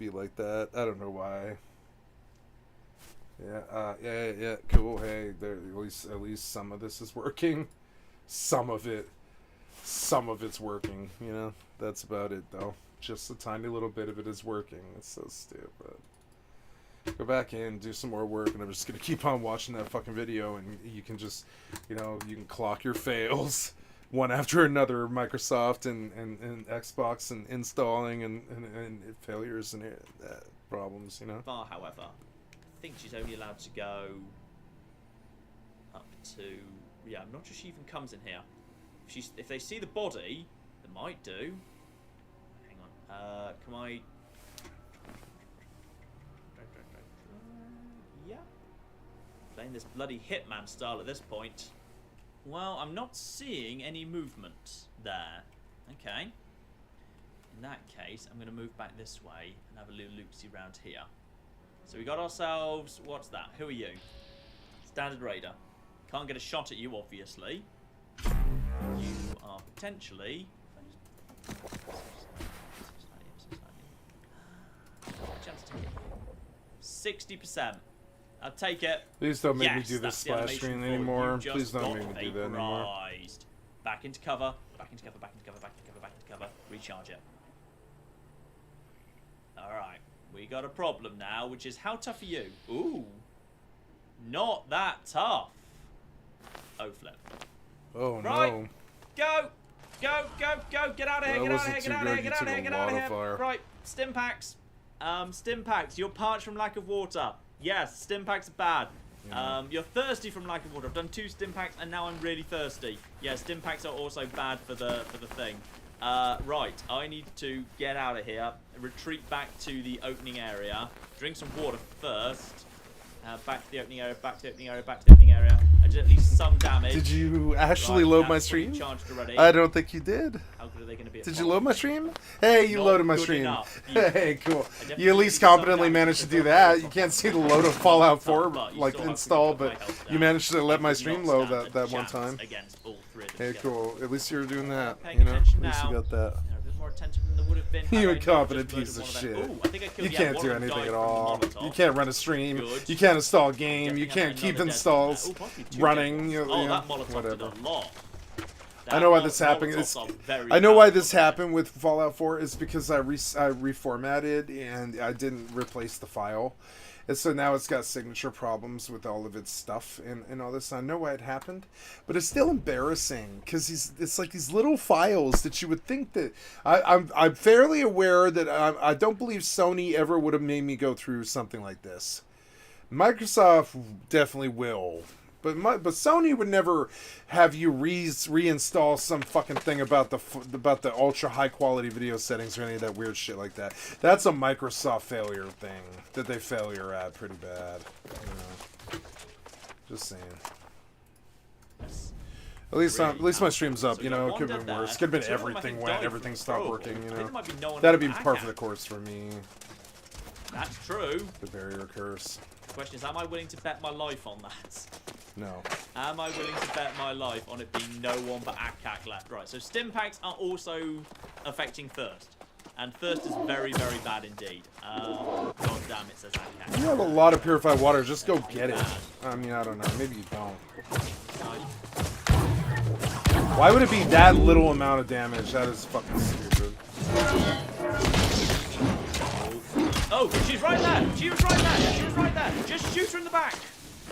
be like that. I don't know why. Yeah, cool. Hey, there, at least some of this is working. Some of it's working. You know, that's about it though. Just a tiny little bit of it is working. It's so stupid. Go back in, do some more work, and I'm just gonna keep on watching that fucking video, and you can just, you know, you can clock your fails one after another, Microsoft and Xbox, and installing and failures and problems, you know. Far, however, I think she's only allowed to go up to. Yeah, I'm not sure she even comes in here. If they see the body, they might do. Hang on. Can I? Yeah. Playing this bloody Hitman style at this point. Well, I'm not seeing any movement there. Okay. In that case, I'm going to move back this way and have a little loopsy round here. So we got ourselves... What's that? Who are you? Standard Raider. Can't get a shot at you, obviously. You are potentially... Chance to hit you. 60%. I'll take it. Please don't make me do this splash screen anymore. Please don't make me do that anymore. Back into cover. Back into cover. Back into cover. Back into cover. Back into cover. Recharge it. Alright. We got a problem now, which is how tough are you? Ooh. Not that tough. Oh, flip. Oh, right. no. Go. Go, go, go. Get out of here. Get out of here. Get out of here. Get out of here. Get out of here. Right. Stim packs. Stim packs. You're parched from lack of water. Yes, stim packs are bad. Yeah. You're thirsty from lack of water. I've done 2 stim packs and now I'm really thirsty. Yeah, stim packs are also bad for the thing. Right, I need to get out of here, retreat back to the opening area, drink some water first. Back to the opening area, back to the opening area, back to the opening area. I did at least some damage. Did you actually load my stream? I don't think you did. How good are they going to be? Did you load my stream? Hey, you loaded my stream. Hey, cool. You at least competently managed to do that. You can't see the load of Fallout 4 like install, but you managed to let my stream load that one time. Hey, cool. At least you're doing that. You know, at least you got that. You incompetent piece of shit. You can't do anything at all. You can't run a stream. You can't install a game. You can't keep installs running. You know, whatever. I know why this happened. I know why this happened with Fallout 4 is because I reformatted and I didn't replace the file. And so now it's got signature problems with all of its stuff and all this. I know why it happened, but it's still embarrassing because it's like these little files that you would think that I'm fairly aware that I don't believe Sony ever would have made me go through something like this. Microsoft definitely will. But Sony would never have you reinstall some fucking thing about the ultra high quality video settings or any of that weird shit like that. That's a Microsoft failure thing that they failure at pretty bad. You know. Just saying. At least my stream's up. You know, it could have been worse. Could have been everything went, everything stopped working. You know, that'd be par for the course for me. That's true. The barrier curse. The question is, am I willing to bet my life on that? No. Am I willing to bet my life on it being no one but Akak left? Right, so stim packs are also affecting thirst. And thirst is very, very bad indeed. God damn it, says Akak. You have a lot of purified water, just go get it. I mean, I don't know, maybe you don't. Why would it be that little amount of damage? That is fucking stupid. Oh, she's right there! She was right there! She was right there! Just shoot her in the back!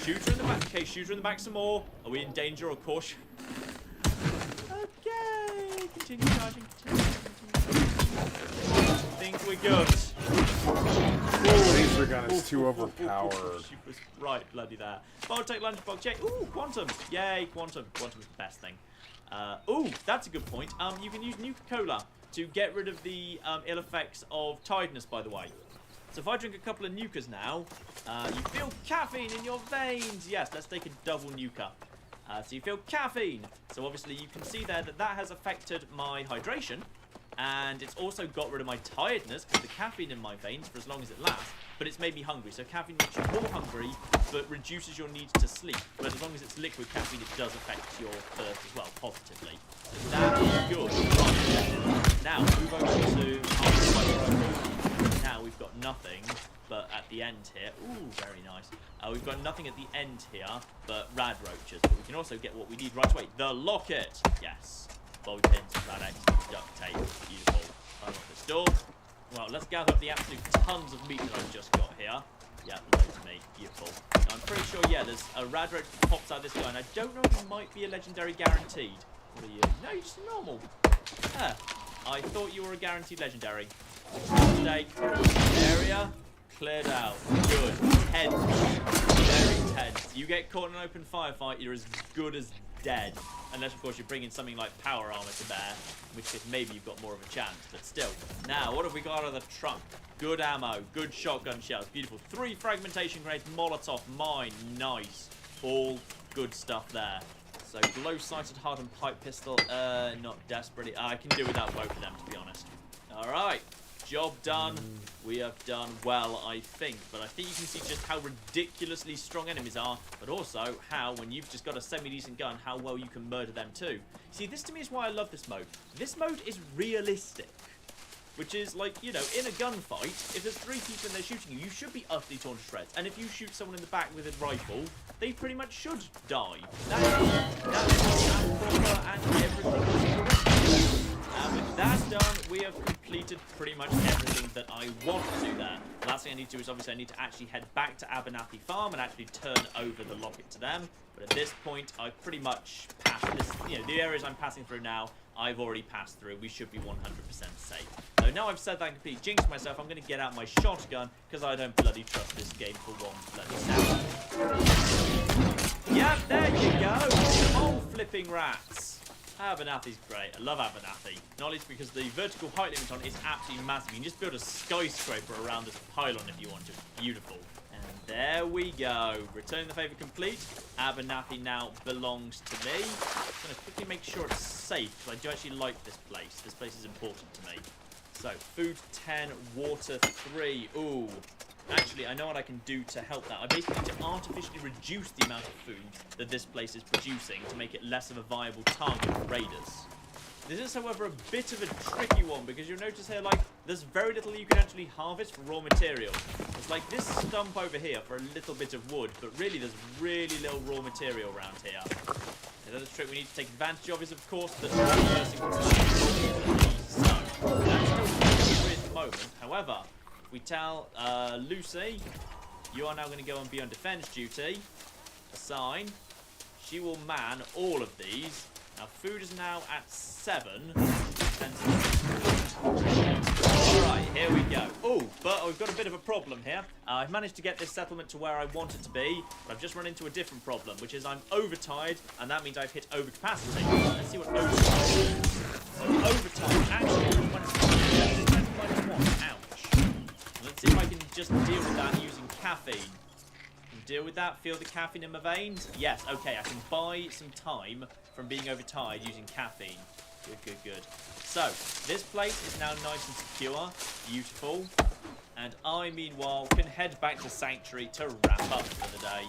Shoot her in the back. Okay, shoot her in the back some more. Are we in danger or caution? Okay. Continue charging. I think we're good. Laser gun is too overpowered. She was right bloody there. Biotech lunchbox. Yay. Ooh, quantum. Yay, quantum. Quantum is the best thing. Ooh, that's a good point. You can use Nuka-Cola to get rid of the ill effects of tiredness, by the way. So if I drink a couple of Nukas now, you feel caffeine in your veins. Yes, let's take a double Nuka. So you feel caffeine. So obviously you can see there that has affected my hydration. And it's also got rid of my tiredness because the caffeine in my veins for as long as it lasts. But it's made me hungry. So caffeine makes you more hungry, but reduces your need to sleep. But as long as it's liquid caffeine, it does affect your thirst as well, positively. So that is good. Right. Now, move over to... Now, we've got nothing, but at the end here, ooh, very nice. We've got nothing at the end here, but rad roaches. But we can also get what we need right away. The locket, yes. Bobby pins, Rad-X, duct tape, beautiful. Unlock this door. Well, let's gather up the absolute tons of meat that I've just got here. Yeah, loads of meat, beautiful. Now, I'm pretty sure, yeah, there's a rad roach that pops out of this guy, and I don't know if he might be a legendary guaranteed. What are you? No, you're just normal. Yeah, I thought you were a guaranteed legendary. Mistake. Area cleared out. Good. Tense. Very tense. You get caught in an open firefight, you're as good as dead. Unless, of course, you're bringing something like power armor to bear, in which case maybe you've got more of a chance. But still. Now, what have we got out of the trunk? Good ammo, good shotgun shells, beautiful. 3 fragmentation grenades, Molotov, mine, nice. All good stuff there. So, glow-sighted hardened pipe pistol, not desperately. I can do without both of them, to be honest. Alright, job done. We have done well, I think. But I think you can see just how ridiculously strong enemies are, but also how, when you've just got a semi-decent gun, how well you can murder them too. See, this to me is why I love this mode. This mode is realistic. Which is like, you know, in a gunfight, if there's 3 people and they're shooting you, you should be utterly torn to shreds. And if you shoot someone in the back with a rifle, they pretty much should die. That's proper and everything. And with that done, we have completed pretty much everything that I want to do there. The last thing I need to do is obviously I need to actually head back to Abernathy Farm and actually turn over the locket to them. But at this point, I've pretty much passed this, you know, the areas I'm passing through now, I've already passed through. We should be 100% safe. So now I've said that I completely jinxed myself, I'm going to get out my shotgun because I don't bloody trust this game for one bloody second. Yeah, there you go. Oh, flipping rats. Abernathy's great. I love Abernathy. Not least because the vertical height limit on it is absolutely massive. You can just build a skyscraper around this pylon if you want to. Beautiful. And there we go. Return the favour complete. Abernathy now belongs to me. I'm going to quickly make sure it's safe because I do actually like this place. This place is important to me. So, food 10, water 3. Ooh. Actually, I know what I can do to help that. I basically need to artificially reduce the amount of food that this place is producing to make it less of a viable target for raiders. This is, however, a bit of a tricky one because you'll notice here, like, there's very little you can actually harvest for raw materials. It's like this stump over here for a little bit of wood, but really there's really little raw material around here. Another trick we need to take advantage of is, of course, that so, that's no at the moment. However, we tell Lucy, you are now going to go and be on defense duty. Assign. She will man all of these. Now, food is now at 7. Alright, here we go. Oh, but we've got a bit of a problem here. I've managed to get this settlement to where I want it to be, but I've just run into a different problem, which is I'm overtired, and that means I've hit overcapacity. Let's see what overtime is. So, overtime actually when it's ouch. Let's see if I can just deal with that using caffeine. Deal with that, feel the caffeine in my veins. Yes, okay, I can buy some time from being overtired using caffeine. Good, good, good. So, this place is now nice and secure, beautiful. And I, meanwhile, can head back to Sanctuary to wrap up for the day.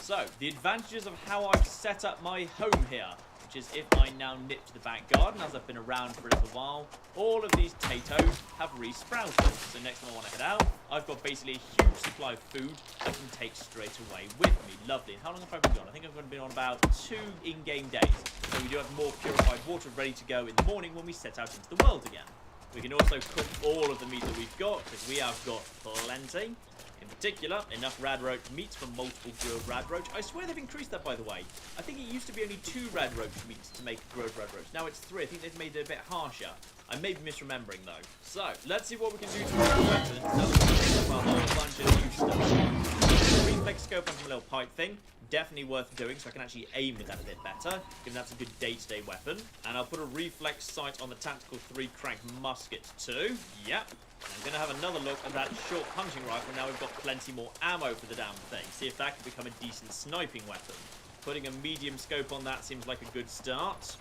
So, the advantages of how I've set up my home here, which is if I now nip to the back garden, as I've been around for a little while, all of these potatoes have re-sprouted. So next time I want to head out, I've got basically a huge supply of food I can take straight away with me. Lovely. And how long have I been on? I think I've been on about 2 in-game days. So we do have more purified water ready to go in the morning when we set out into the world again. We can also cook all of the meat that we've got, because we have got plenty. In particular, enough rad roach meats from multiple grilled rad roach. I swear they've increased that, by the way. I think it used to be only 2 rad roach meats to make grilled rad roach. Now it's 3. I think they've made it a bit harsher. I may be misremembering, though. So, let's see what we can do to make weapons. So we can pick up a whole bunch of new stuff. Reflex scope onto a little pipe thing. Definitely worth doing, so I can actually aim with that a bit better, given that's a good day-to-day weapon. And I'll put a reflex sight on the tactical 3-crank musket too. Yep. I'm going to have another look at that short hunting rifle. Now we've got plenty more ammo for the damn thing. See if that can become a decent sniping weapon. Putting a medium scope on that seems like a good start.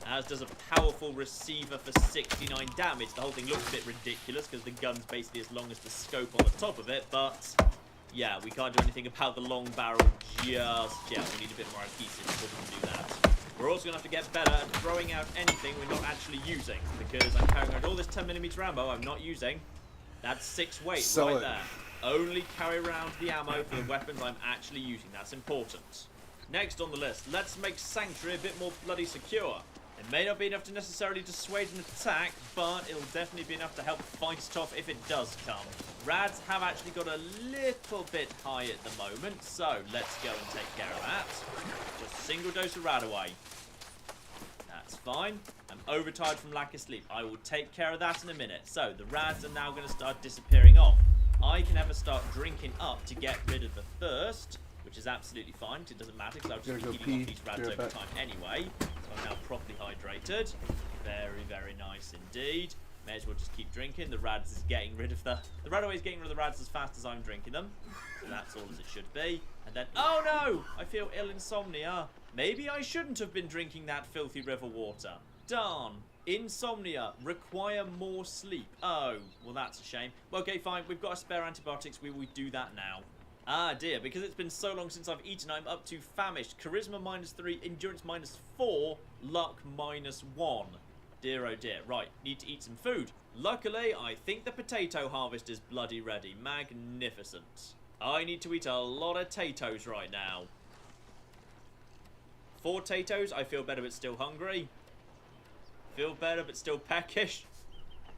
As does a powerful receiver for 69 damage. The whole thing looks a bit ridiculous because the gun's basically as long as the scope on the top of it, but yeah, we can't do anything about the long barrel just yet. We need a bit more adhesive before we can do that. We're also going to have to get better at throwing out anything we're not actually using, because I'm carrying around all this 10mm ammo I'm not using. That's 6 weight Sell right it. there. Only carry around the ammo for the weapons I'm actually using. That's important. Next on the list, let's make Sanctuary a bit more bloody secure. It may not be enough to necessarily dissuade an attack, but it'll definitely be enough to help fight it off if it does come. Rads have actually got a little bit high at the moment, so let's go and take care of that. Just single dose of Rad away. That's fine. I'm overtired from lack of sleep. I will take care of that in a minute. So the Rads are now going to start disappearing off. I can ever start drinking up to get rid of the thirst, which is absolutely fine, because it doesn't matter, because I'll just be heating off these Rads over time anyway. So I'm now properly hydrated. Very, very nice indeed. May as well just keep drinking. The Rads is getting rid of the Radaway is getting rid of the Rads as fast as I'm drinking them. So that's all as it should be. And then, oh no! I feel ill insomnia. Maybe I shouldn't have been drinking that filthy river water. Darn. Insomnia. Require more sleep. Oh, well that's a shame. Well, okay, fine. We've got a spare antibiotics. We will do that now. Ah dear, because it's been so long since I've eaten, I'm up to famished. Charisma -3, endurance -4, luck -1. Dear oh dear. Right, need to eat some food. Luckily, I think the potato harvest is bloody ready. Magnificent. I need to eat a lot of potatoes right now. 4 potatoes, I feel better but still hungry. Feel better but still peckish.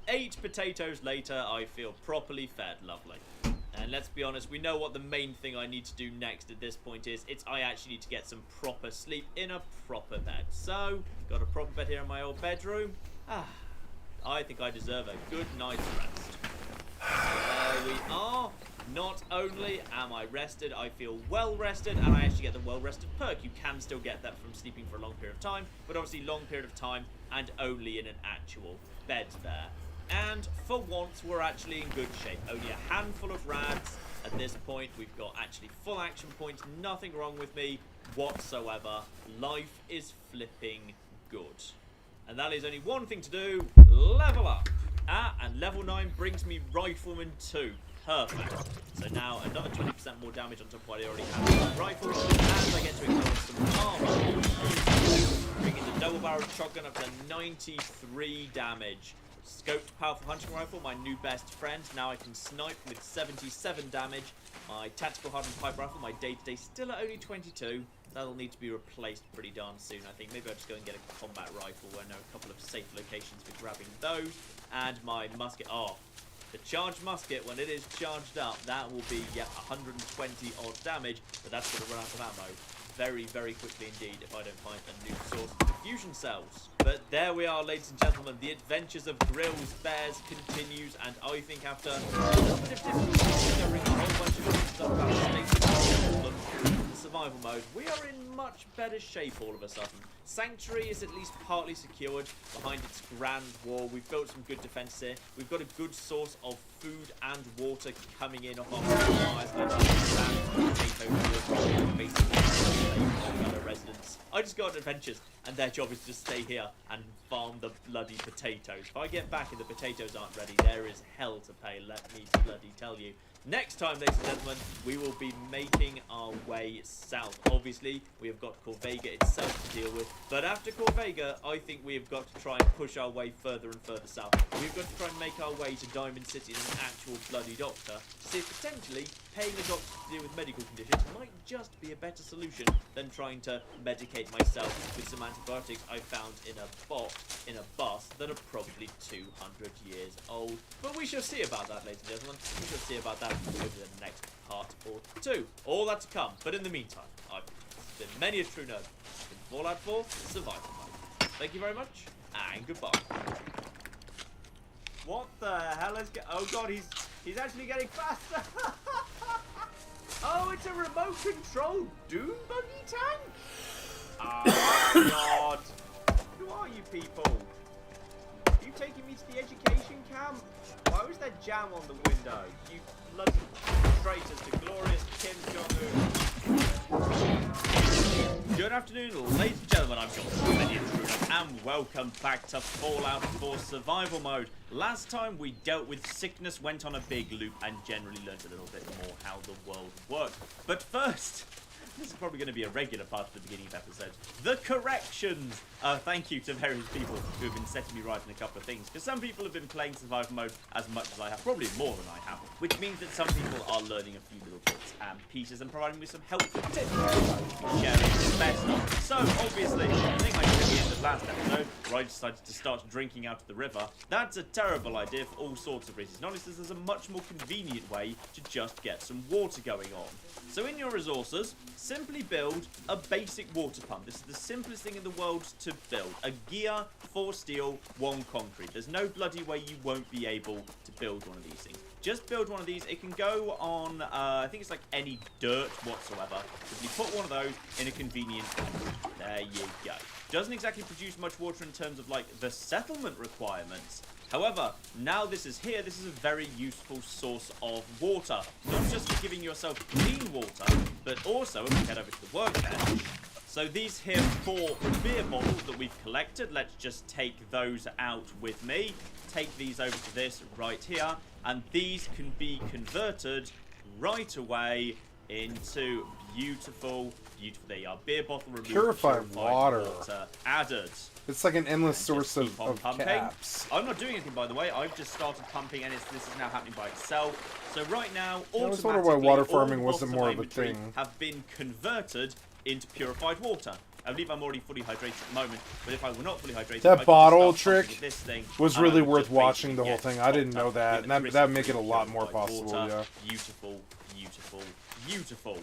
8 potatoes later, I feel properly fed. Lovely. And let's be honest, we know what the main thing I need to do next at this point is. I actually need to get some proper sleep in a proper bed. So, got a proper bed here in my old bedroom. I think I deserve a good night's rest. There we are. Not only am I rested, I feel well rested, and I actually get the well rested perk. You can still get that from sleeping for a long period of time, but obviously long period of time and only in an actual bed there. And for once, we're actually in good shape. Only a handful of Rads at this point. We've got actually full action points. Nothing wrong with me whatsoever. Life is flipping good. And that is only one thing to do. Level up. And level 9 brings me Rifleman 2. Perfect. So now another 20% more damage on top of what I already have with rifle. And I get to ignore some armor. Bringing the double-barreled shotgun up to 93 damage. Scoped powerful hunting rifle, my new best friend. Now I can snipe with 77 damage. My tactical hardened pipe rifle, my day-to-day, still at only 22. That'll need to be replaced pretty darn soon, I think. Maybe I'll just go and get a combat rifle. I know a couple of safe locations for grabbing those. And my musket. Oh, the charged musket, when it is charged up, that will be, yep, 120 odd damage. But that's going to run out of ammo very, very quickly indeed if I don't find a new source of diffusion cells. But there we are, ladies and gentlemen. The adventures of Grills Bears continues, and I think after a little bit of difficulty discovering a whole bunch of stuff about the survival mode, we are in much better shape all of a sudden. Sanctuary is at least partly secured behind its grand wall. We've built some good defense here. We've got a good source of food and water coming in off our fires. Other residents. I just go on adventures, and their job is to stay here and farm the bloody potatoes. If I get back and the potatoes aren't ready, there is hell to pay, let me bloody tell you. Next time, ladies and gentlemen, we will be making our way south. Obviously, we have got Corvega itself to deal with. But after Corvega, I think we have got to try and push our way further and further south. We've got to try and make our way to Diamond City and an actual bloody doctor to see if potentially paying a doctor to deal with medical conditions might just be a better solution than trying to medicate myself with some antibiotics I found in a box in a bus that are probably 200 years old. But we shall see about that, ladies and gentlemen. We shall see about that over the next part or 2. All that to come. But in the meantime, I've been many a true nerd. It's been Fallout 4 Survival Mode. Thank you very much, and goodbye. What the hell is oh god, he's actually getting faster. Oh, it's a remote control Doom buggy tank. Oh god. Who are you people? Are you taking me to the education camp? Why was there jam on the window? You bloody traitors to glorious Kim Jong-un. Good afternoon, ladies and gentlemen. I'm John, and welcome back to Fallout 4 Survival Mode. Last time we dealt with sickness, went on a big loop, and generally learned a little bit more how the world worked. But first, this is probably going to be a regular part of the beginning of episodes. The corrections! Thank you to various people who have been setting me right in a couple of things, because some people have been playing survival mode as much as I have, probably more than I have, which means that some people are learning a few little bits and pieces and providing me some helpful tips, sharing the best of. So, obviously, I think I did at the end of last episode, where I decided to start drinking out of the river. That's a terrible idea for all sorts of reasons. Honestly, there's a much more convenient way to just get some water going on. So in your resources, simply build a basic water pump. This is the simplest thing in the world to build. A gear, 4 steel, 1 concrete. There's no bloody way you won't be able to build one of these things. Just build one of these. It can go on, I think it's like any dirt whatsoever. If you put one of those in a convenient concrete, there you go. Doesn't exactly produce much water in terms of like the settlement requirements. However, now this is here, this is a very useful source of water. Not just for giving yourself clean water, but also, if we head over to the workbench, so these here 4 beer bottles that we've collected, let's just take those out with me. Take these over to this right here, and these can be converted right away into beautiful, there you are, beer bottle removed, Purified water added. It's like an endless And source just keep on of pumping. caps. I'm not doing anything, by the way. I've just started pumping, and this is now happening by itself. So right now, I always wonder why automatically, water all farming the wasn't bottles more in of my a inventory thing. have been converted into purified water. I believe I'm already fully hydrated at the moment, but if I were not fully hydrated, That I could bottle just start pumping trick at this thing, was and I really would worth just watching the basically whole get thing. I didn't topped know up that, with and that'd crystal make it a lot more purified possible, water. yeah. Beautiful, beautiful, beautiful.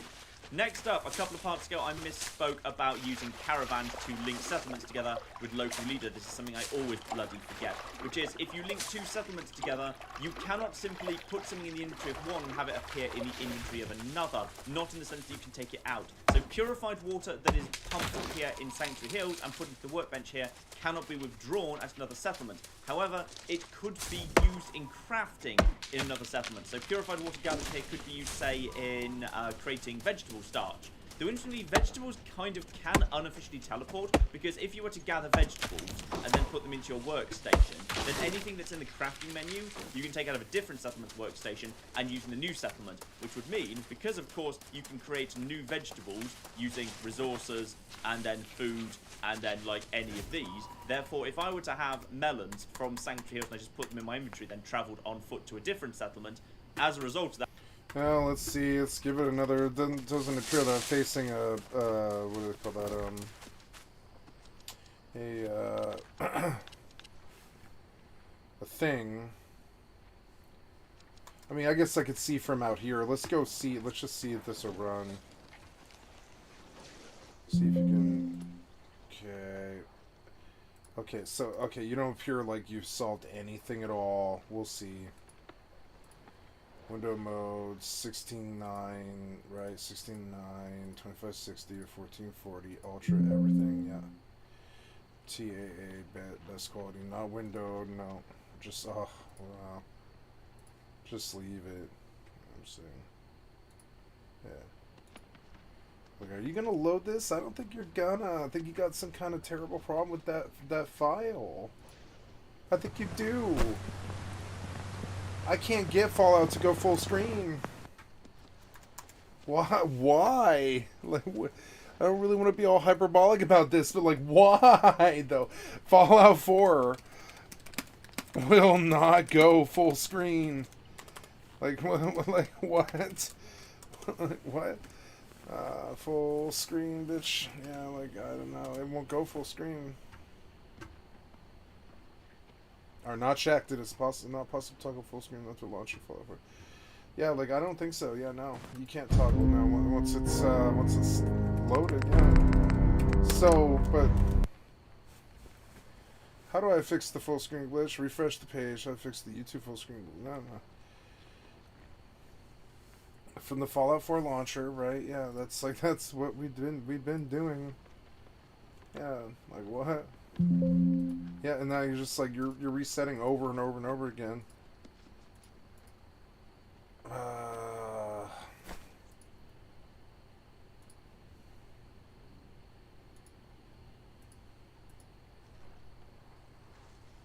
Next up, a couple of parts ago, I misspoke about using caravans to link settlements together with local leader. This is something I always bloody forget, which is if you link 2 settlements together, you cannot simply put something in the inventory of one and have it appear in the inventory of another. Not in the sense that you can take it out. So purified water that is pumped up here in Sanctuary Hills and put into the workbench here cannot be withdrawn at another settlement. However, it could be used in crafting in another settlement. So purified water gathered here could be used, say, in creating vegetable starch. Though interestingly, vegetables kind of can unofficially teleport, because if you were to gather vegetables and then put them into your workstation, then anything that's in the crafting menu, you can take out of a different settlement's workstation and use in the new settlement, which would mean, because of course you can create new vegetables using resources and then food and then like any of these, therefore if I were to have melons from Sanctuary Hills and I just put them in my inventory, then travelled on foot to a different settlement, as a result of that, Well, let's see. Let's give it another. It doesn't appear that I'm facing a what do they call that? A thing. I mean, I guess I could see from out here. Let's go see. Let's just see if this will run. See if you can. Okay. Okay. So okay, you don't appear like you've solved anything at all. We'll see. Window mode, 16.9, right, 16.9, 2560, 1440, ultra, everything, yeah. TAA, best quality, not windowed, no. Just, oh, wow. Just leave it. I'm saying. Yeah. Like, are you gonna load this? I don't think you're gonna. I think you got some kind of terrible problem with that file. I think you do. I can't get Fallout to go full screen. Why? Why? Like, I don't really want to be all hyperbolic about this, but like, why though? Fallout 4 will not go full screen. Like, like what? Like, what? Full screen, bitch. Yeah, like I don't know. It won't go full screen. Are not checked. It is not possible to toggle full screen after launching Fallout 4. Yeah, like I don't think so. Yeah, no, you can't toggle now once it's loaded. Yeah. So, but how do I fix the full screen glitch? Refresh the page. How do I fix the YouTube full screen? No. From the Fallout 4 launcher, right? Yeah, that's what we've been doing. Yeah, like what? Yeah, and now you're just like you're resetting over and over and over again.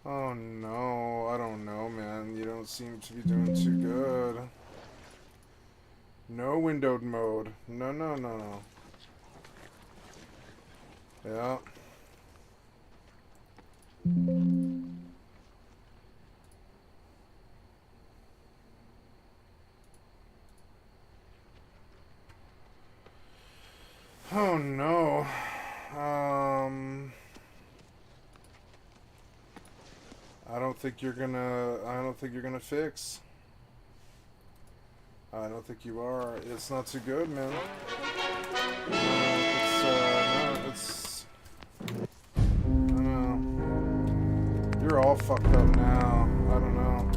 Oh no, I don't know, man. You don't seem to be doing too good. No windowed mode. No. Yeah. Oh no. I don't think you're gonna fix. I don't think you are. It's not too good, man. You're all fucked up now. I don't know.